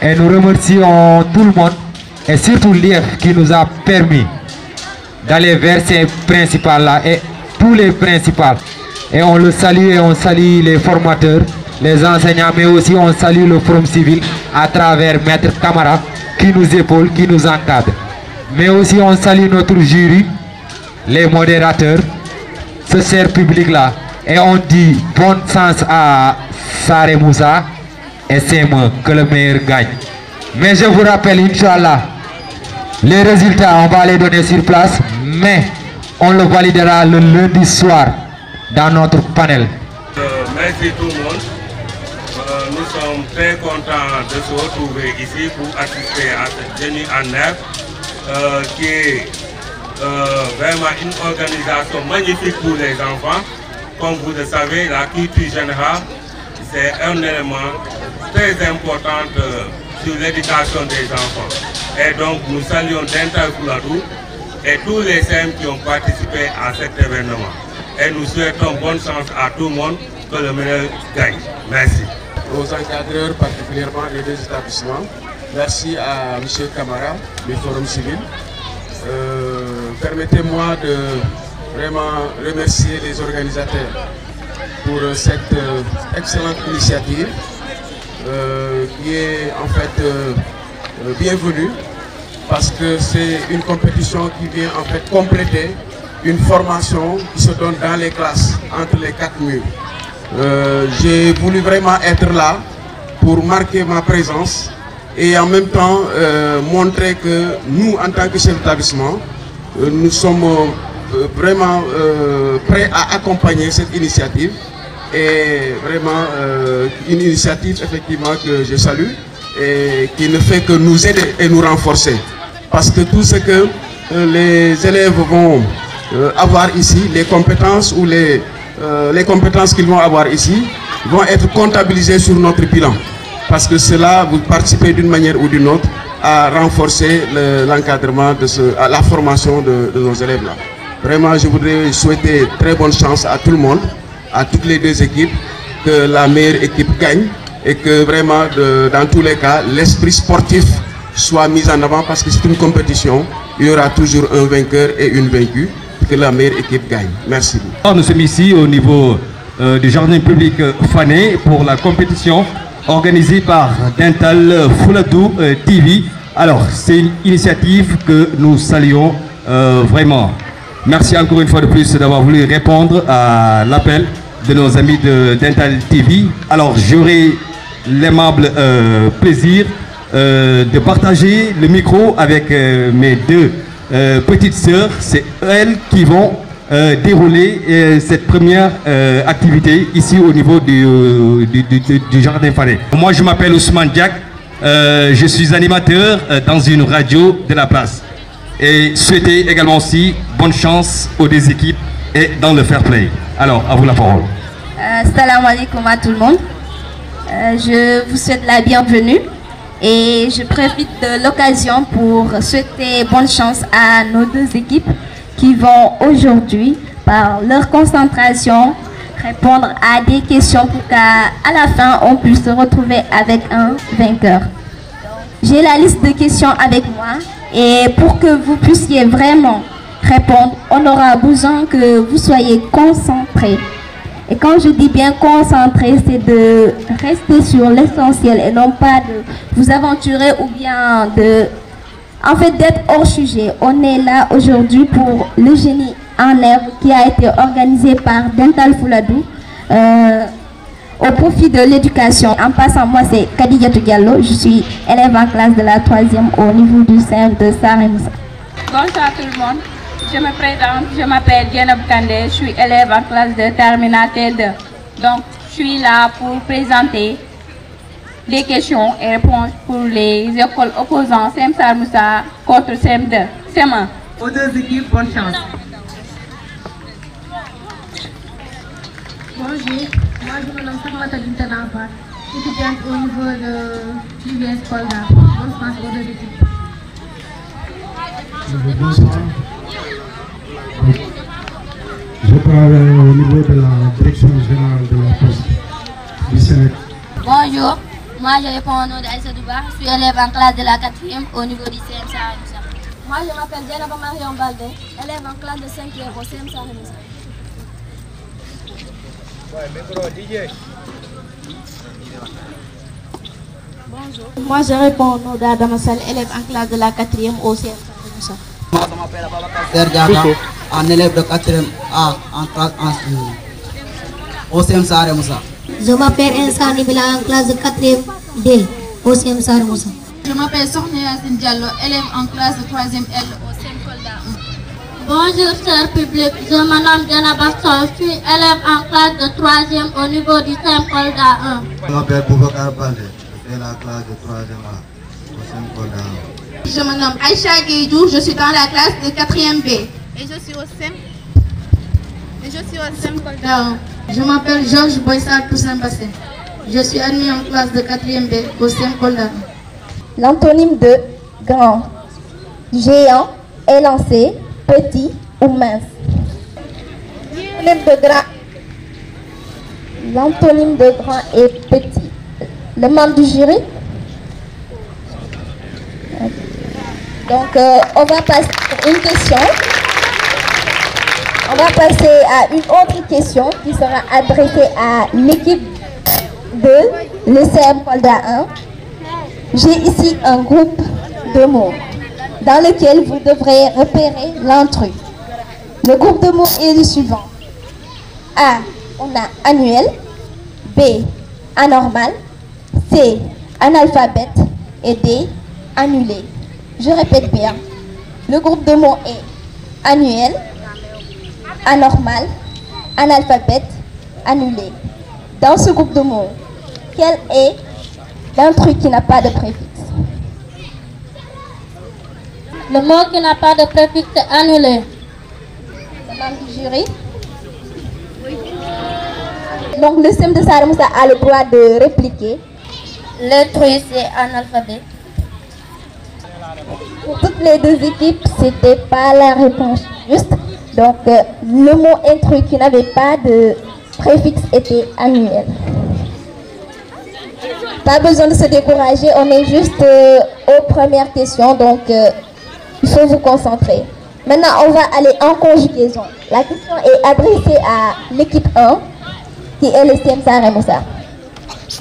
Et nous remercions tout le monde et surtout l'IF qui nous a permis d'aller vers ces principales-là et tous les principales. Et on le salue et on salue les formateurs, les enseignants, mais aussi on salue le Forum civil à travers Maître Camara qui nous épaule, qui nous encadre. Mais aussi on salue notre jury, les modérateurs, ce cher public-là. Et on dit bon sens à Saré Moussa et c'est moi que le meilleur gagne. Mais je vous rappelle, Inch'Allah, les résultats, on va les donner sur place, mais on le validera le lundi soir dans notre panel. Merci tout le monde. Nous sommes très contents de se retrouver ici pour assister à cette Génie en Herbe qui est vraiment une organisation magnifique pour les enfants. Comme vous le savez, la culture générale, c'est un élément très important sur l'éducation des enfants. Et donc nous saluons Dental Fouladou et tous les CM qui ont participé à cet événement. Et nous souhaitons bonne chance à tout le monde, que le meilleur gagne. Merci. Aux encadreurs, particulièrement les deux établissements. Merci à M. Camara du Forum civil. Permettez-moi de vraiment remercier les organisateurs pour cette excellente initiative qui est en fait bienvenue parce que c'est une compétition qui vient en fait compléter une formation qui se donne dans les classes entre les 4 murs. J'ai voulu vraiment être là pour marquer ma présence et en même temps montrer que nous, en tant que chef d'établissement, nous sommes vraiment prêts à accompagner cette initiative et vraiment une initiative effectivement que je salue et qui ne fait que nous aider et nous renforcer parce que tout ce que les élèves vont avoir ici, les compétences ou les compétences qu'ils vont avoir ici vont être comptabilisées sur notre bilan parce que cela vous participez d'une manière ou d'une autre à renforcer l'encadrement à la formation de nos élèves là. Vraiment, je voudrais souhaiter très bonne chance à tout le monde, à toutes les deux équipes, que la meilleure équipe gagne et que vraiment, dans tous les cas, l'esprit sportif soit mis en avant parce que c'est une compétition. Il y aura toujours un vainqueur et une vaincue, que la meilleure équipe gagne. Merci beaucoup. Nous sommes ici au niveau du jardin public Fané pour la compétition organisée par Dental Fouladou TV. Alors, c'est une initiative que nous saluons vraiment. Merci encore une fois de plus d'avoir voulu répondre à l'appel de nos amis de Dental TV. Alors, j'aurai l'aimable plaisir de partager le micro avec mes deux petites sœurs. C'est elles qui vont dérouler cette première activité ici au niveau du Jardin Fané. Moi, je m'appelle Ousmane Diak. Je suis animateur dans une radio de la place. Et souhaiter également aussi bonne chance aux deux équipes et dans le fair play. Alors, à vous la parole. Salam alaikum à tout le monde. Je vous souhaite la bienvenue et je profite de l'occasion pour souhaiter bonne chance à nos deux équipes qui vont aujourd'hui, par leur concentration, répondre à des questions pour qu'à la fin, on puisse se retrouver avec un vainqueur. J'ai la liste de questions avec moi et pour que vous puissiez vraiment répondre, on aura besoin que vous soyez concentrés. Et quand je dis bien concentré, c'est de rester sur l'essentiel et non pas de vous aventurer ou bien d'être hors sujet. On est là aujourd'hui pour le Génie en herbe qui a été organisé par Dental Fouladou au profit de l'éducation. En passant, moi c'est Kadidiatou Diallo, je suis élève en classe de la 3e au niveau du CM de Saré Moussa. Bonsoir tout le monde. Je me présente, je m'appelle Dienab Kandé, je suis élève en classe de terminale T2. Donc, je suis là pour présenter des questions et réponses pour les écoles opposantes CM Saré Moussa contre CM2. CM1. Aux deux équipes, bonne chance. Bonjour, moi je me nomme Fatmata Binta Nampa, étudiante au niveau de l'UBS Kolda. Bonne chance aux deux équipes. Bonsoir. Je travaille au niveau de la direction générale de la poste du Sénégal. Bonjour, Moi, je réponds au nom d'Aïssa Douba. Je suis élève en classe de la 4e au niveau du CM Sahara Moussa. Moi, je m'appelle Djenaba Marion Baldé, élève en classe de 5e au CM Sahara Moussa. Bonjour. Moi, je réponds au nom d'Adama Sall, élève en classe de la 4e au CM Sahara Moussa. Moi, je m'appelle Ababacar Diaga, un élève de 4e A en classe au CM Sahara Moussa. Je m'appelle Insa Nibila en classe de 4e D au CM Sahara Moussa. Je m'appelle Sokhna Yassine Diallo, élève en classe de 3e L au CM Kolda 1. Bonjour cher public, je me nomme Djenaba Sow, je suis élève en classe de 3e au niveau du CM Kolda 1. Je m'appelle Boubacar Baldé, je fais la classe de 3e A au CM Kolda 1. Je me nomme Aïcha Guédou, je suis dans la classe de 4e B. Et je suis au CM Kolda 1. Je m'appelle Georges Boissard Toussaint Bassé. Je suis admis en classe de 4e B au CM Kolda 1. L'antonyme de grand, géant, élancé, petit ou mince. L'antonyme de grand est petit. Le membre du jury. Donc, on va passer à une question. On va passer à une autre question qui sera adressée à l'équipe de l'ECM Kolda 1. J'ai ici un groupe de mots dans lequel vous devrez repérer l'intrus. Le groupe de mots est le suivant. A, on a annuel. B, anormal. C, analphabète. Et D, annulé. Je répète bien. Le groupe de mots est annuel, anormal, analphabète, annulé. Dans ce groupe de mots, quel est l'intrus qui n'a pas de préfixe? Le mot qui n'a pas de préfixe est annulé. Le membre du jury. Donc le CM de Sahara Moussa a le droit de répliquer. L'intrus c'est analphabète. Pour toutes les deux équipes, c'était pas la réponse juste. Donc le mot intrus qui n'avait pas de préfixe était annuel. Pas besoin de se décourager, on est juste aux premières questions, donc il faut vous concentrer. Maintenant, on va aller en conjugaison. La question est adressée à l'équipe 1, qui est le CM Sahara Moussa.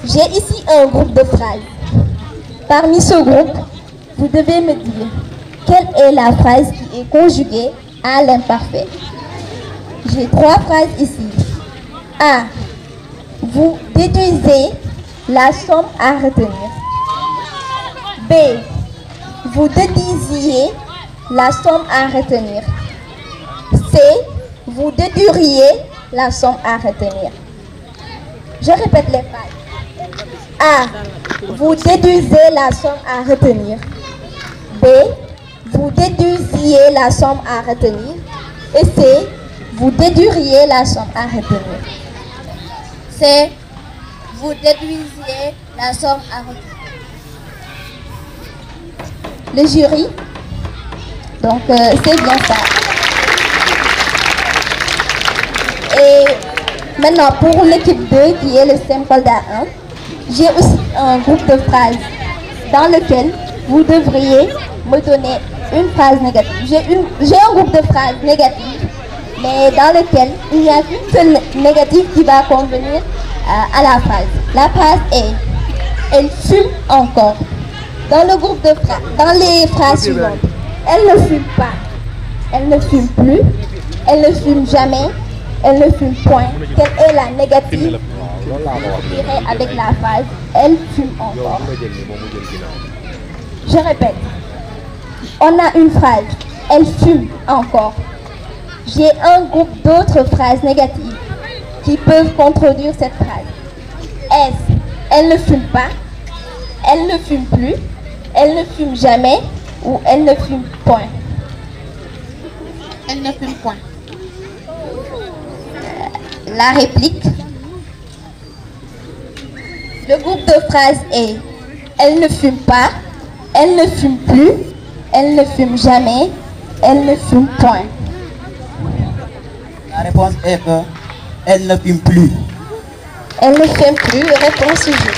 J'ai ici un groupe de phrases. Parmi ce groupe, vous devez me dire quelle est la phrase qui est conjuguée à l'imparfait. J'ai 3 phrases ici. A. Vous déduisez la somme à retenir. B. Vous déduisiez la somme à retenir. C. Vous déduiriez la somme à retenir. Je répète les phrases. A. Vous déduisez la somme à retenir. B. Vous déduisiez la somme à retenir. Et C. Vous déduiriez la somme à retenir. C. Vous déduisiez la somme à retenir. Le jury. Donc c'est bien ça. Et maintenant pour l'équipe 2 qui est le CM Kolda 1, j'ai aussi un groupe de phrases dans lequel vous devriez me donner une phrase négative. J'ai un groupe de phrases négatives, mais dans lequel il n'y a qu'une seule négative qui va convenir à la phrase. La phrase est « Elle fume encore ». Dans le groupe de phrases, dans les phrases suivantes, elle ne fume pas, elle ne fume plus, elle ne fume jamais, elle ne fume point. Quelle est la négative qui irait avec la phrase elle fume encore? Je répète, on a une phrase elle fume encore. J'ai un groupe d'autres phrases négatives qui peuvent contredire cette phrase. S, elle ne fume pas, elle ne fume plus, elle ne fume jamais ou elle ne fume point. Elle ne fume point. La réplique. Le groupe de phrases est elle ne fume pas, elle ne fume plus, elle ne fume jamais, elle ne fume point. La réponse est que elle ne fume plus. Elle ne fume plus, réponse juste.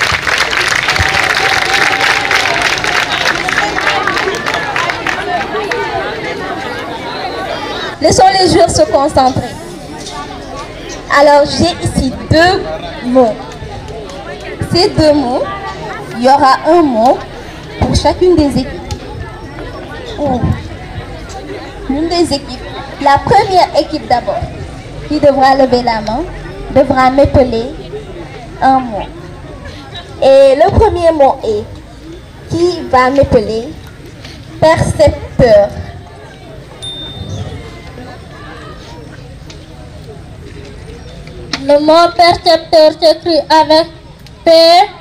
Laissons les joueurs se concentrer. Alors, j'ai ici 2 mots. Ces 2 mots, il y aura un mot pour chacune des équipes. L'une des équipes, la première équipe d'abord, qui devra lever la main, devra m'épeler un mot. Et le premier mot est, qui va m'épeler? Percepteur. Le mot percepteur s'écrit avec P-E-R-C-E-P-T-E-U-R.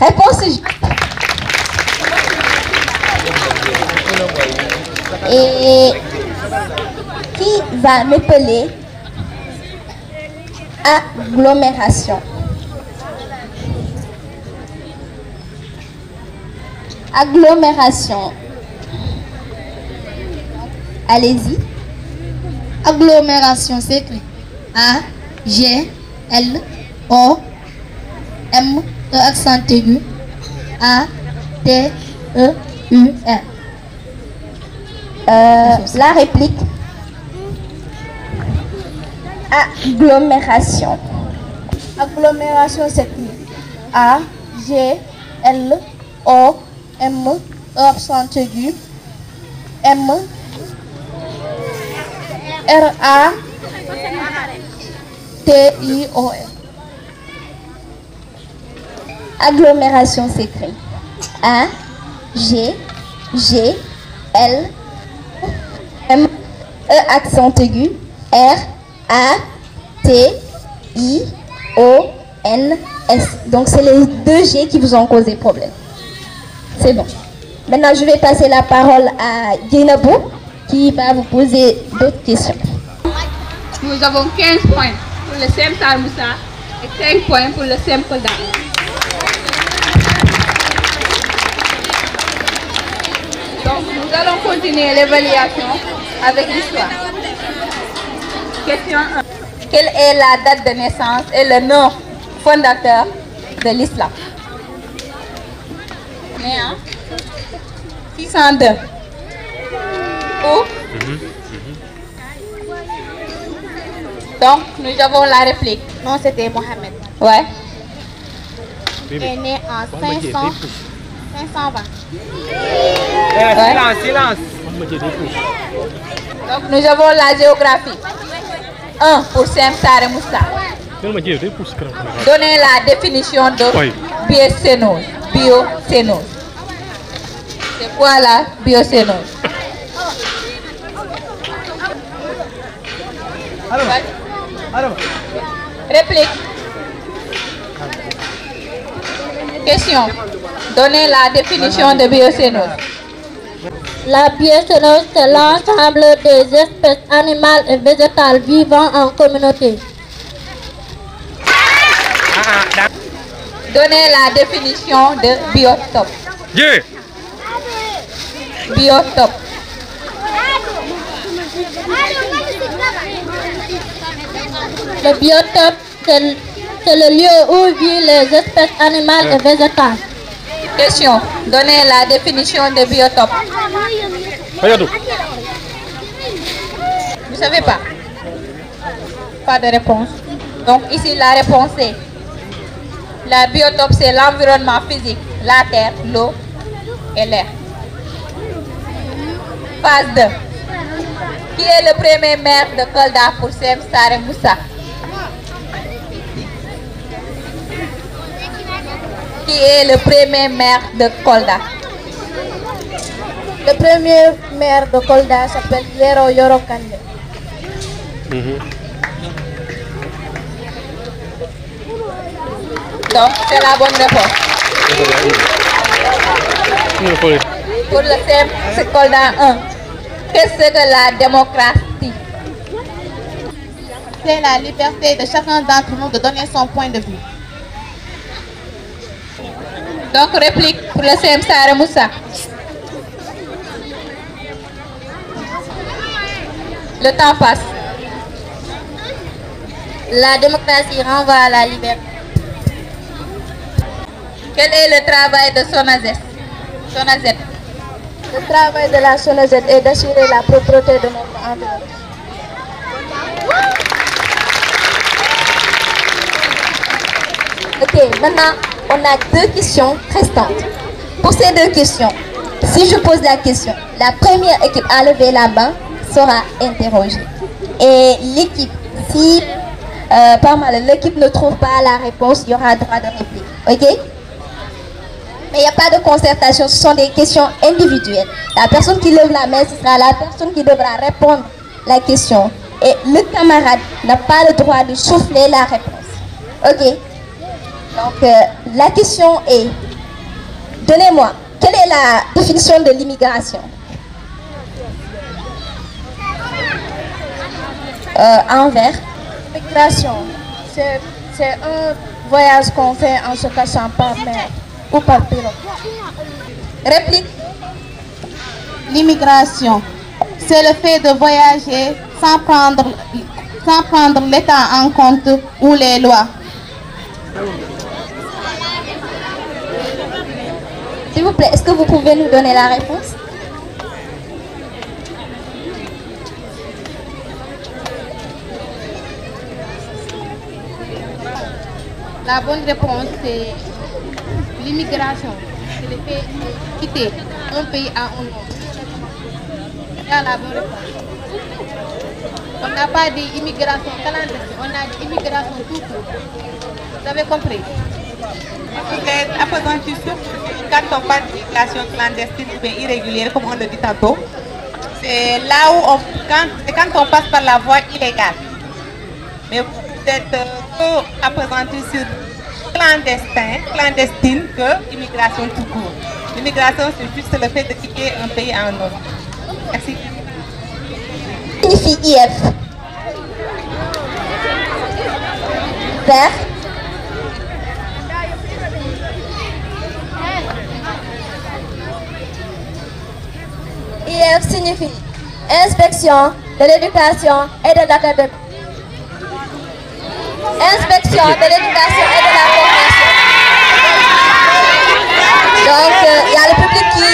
Réponse juste. Et qui va m'épeler? Agglomération. Agglomération. Allez-y. Agglomération s'écrit A-G-L-O-M accent aigu A-T-E-U-R. La réplique. Agglomération. Agglomération s'écrit A-G-L-O-M accent aigu M-R-A-T-I-O-N. Agglomération s'écrit A-G-G-L-M-E accent aigu R-A-T-I-O-N-S. Donc c'est les 2 G qui vous ont causé problème. C'est bon. Maintenant je vais passer la parole à Djenabou qui va vous poser d'autres questions. Nous avons 15 points pour le SEM Sarmoussa et 5 points pour le SEM Kolda. Donc nous allons continuer l'évaluation avec l'histoire. Question 1. Quelle est la date de naissance et le nom fondateur de l'islam? Né en 602. Où? Donc, nous avons la réplique. Non, c'était Mohamed. Ouais. Il est né en 520. Silence. Donc, nous avons la géographie. 1 pour Sem Sare Moussa. Donnez la définition de biocénose. Biocénose. C'est quoi la biocénose? Réplique. Question. Donnez la définition de biocénose. La biocénose, c'est l'ensemble des espèces animales et végétales vivant en communauté. Donnez la définition de biotope. Biotope. Le biotope, c'est le lieu où vivent les espèces animales et végétales. Question. Donnez la définition de biotope. Vous ne savez pas? Pas de réponse. Donc ici la réponse est la biotope, c'est l'environnement physique, la terre, l'eau et l'air. Phase 2. Qui est le premier maire de Kolda pour Sem Sare Moussa? Qui est le premier maire de Kolda? Le premier maire de Kolda s'appelle Yero Yoro Kande. Donc, c'est la bonne réponse. Pour le SEM, c'est Kolda 1. Qu'est-ce que la démocratie? C'est la liberté de chacun d'entre nous de donner son point de vue. Donc, réplique pour le SEM Sare Moussa. Le temps passe. La démocratie renvoie à la liberté. Quel est le travail de Sonazet? Le travail de la Sonazet est d'assurer la propreté de notre environnement. Ok, maintenant, on a 2 questions restantes. Pour ces 2 questions, si je pose la question, la première équipe à lever la main sera interrogée. Et l'équipe, si l'équipe ne trouve pas la réponse, il y aura droit de réplique. Ok? Mais il n'y a pas de concertation, ce sont des questions individuelles. La personne qui lève la main, ce sera la personne qui devra répondre à la question. Et le camarade n'a pas le droit de souffler la réponse. Ok? Donc, la question est, donnez-moi, quelle est la définition de l'immigration? Envers. L'immigration, c'est un voyage qu'on fait en se cachant par mer ou par pirogue. Réplique. L'immigration, c'est le fait de voyager sans prendre l'État en compte ou les lois. S'il vous plaît, est-ce que vous pouvez nous donner la réponse? La bonne réponse, c'est l'immigration. C'est le fait de quitter un pays à un autre. C'est la bonne réponse. On n'a pas d'immigration clandestine, on a d'immigration tout court. Vous avez compris? Vous êtes appesantis surtout quand on parle d'immigration clandestine ou bien irrégulière, comme on le dit tantôt. C'est là où quand on passe par la voie illégale. Mais vous êtes appesantis sur clandestine que immigration tout court. L'immigration, c'est juste le fait de quitter un pays à un autre. Merci. Signifie IF. Vert. IF signifie inspection de l'éducation et de l'académie. Inspection de l'éducation et de la formation. Donc, il y a le public qui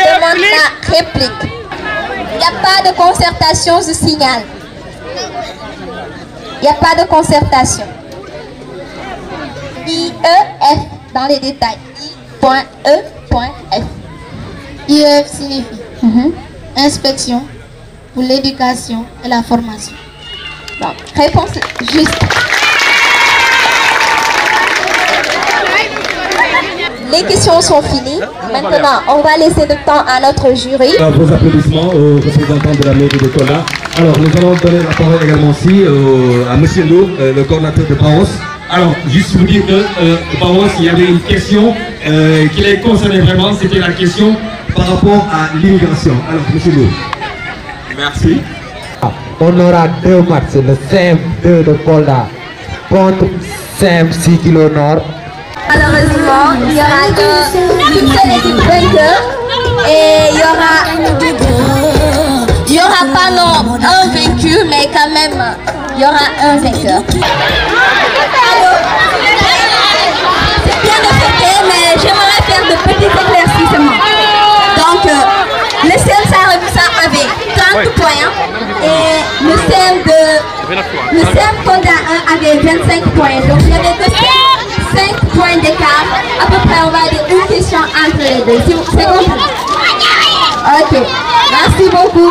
demande la réplique. Il n'y a pas de concertation, je signale. Il n'y a pas de concertation. IEF dans les détails. I.E.F. IEF signifie inspection pour l'éducation et la formation. Donc, réponse juste. Les questions sont finies. Maintenant, on va laisser le temps à notre jury. Vos applaudissements aux représentants de la mairie de Kola. Alors, nous allons donner la parole également aussi à M. Lou, le coordinateur de Paros. Alors, juste vous dire que Paros, il y avait une question qui les concernait vraiment, c'était la question par rapport à l'immigration. Alors, M. Lou. Merci. On aura 2 matchs, le CM2 de Kolda contre CM6 Kilo Nord. Malheureusement, il y aura une seule équipe vainqueur et il y aura pas non un vaincu, mais quand même il y aura un vainqueur. Alors, c'est bien de fêter, mais j'aimerais faire de petits éclaircissements. Donc, le CM avait 30 points et le CM Kolda 1 avait 25 points. Donc, il y avait que 5 points d'écart. À peu près, on va dire une question entre les deux. C'est compris? Ok. Merci beaucoup.